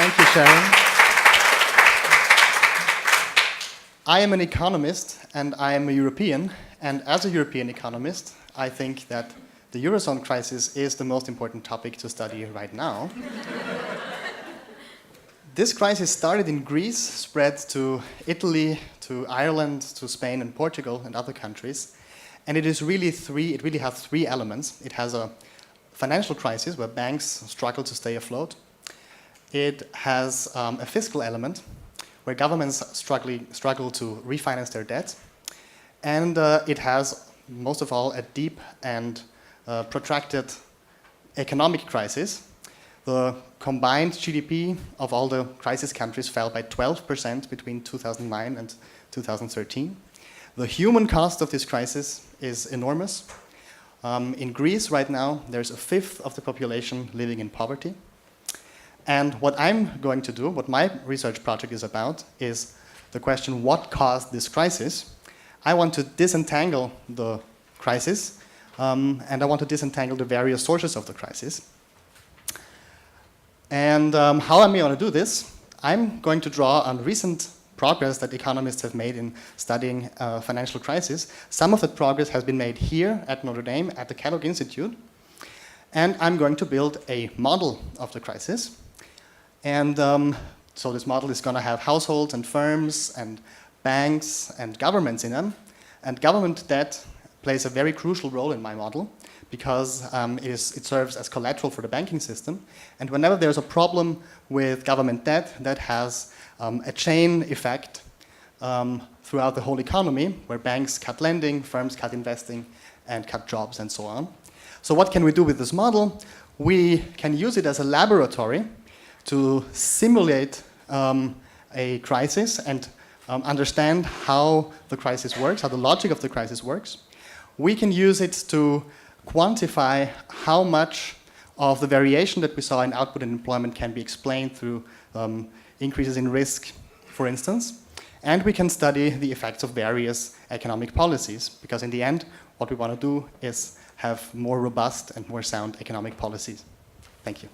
Thank you, Sharon. I am an economist, and I am a European. And as a European economist, I think that the Eurozone crisis is the most important topic to study right now. This crisis started in Greece, spread to Italy, to Ireland, to Spain and Portugal and other countries. And it really has three elements. It has a financial crisis where banks struggle to stay afloat. It has a fiscal element where governments struggle to refinance their debt. And it has, most of all, a deep and protracted economic crisis. The combined GDP of all the crisis countries fell by 12% between 2009 and 2013. The human cost of this crisis is enormous. In Greece right now, there's a fifth of the population living in poverty. And what I'm going to do, what my research project is about, is the question, what caused this crisis? I want to disentangle the crisis, and I want to disentangle the various sources of the crisis. And how am I going to do this? I'm going to draw on recent progress that economists have made in studying financial crisis. Some of that progress has been made here at Notre Dame at the Kellogg Institute. And I'm going to build a model of the crisis. And so this model is going to have households and firms and banks and governments in them. And government debt plays a very crucial role in my model because it serves as collateral for the banking system. And whenever there's a problem with government debt, that has a chain effect throughout the whole economy, where banks cut lending, firms cut investing, and cut jobs, and so on. So what can we do with this model? We can use it as a laboratory to simulate a crisis and understand how the crisis works, how the logic of the crisis works. We can use it to quantify how much of the variation that we saw in output and employment can be explained through increases in risk, for instance. And we can study the effects of various economic policies, because in the end, what we want to do is have more robust and more sound economic policies. Thank you.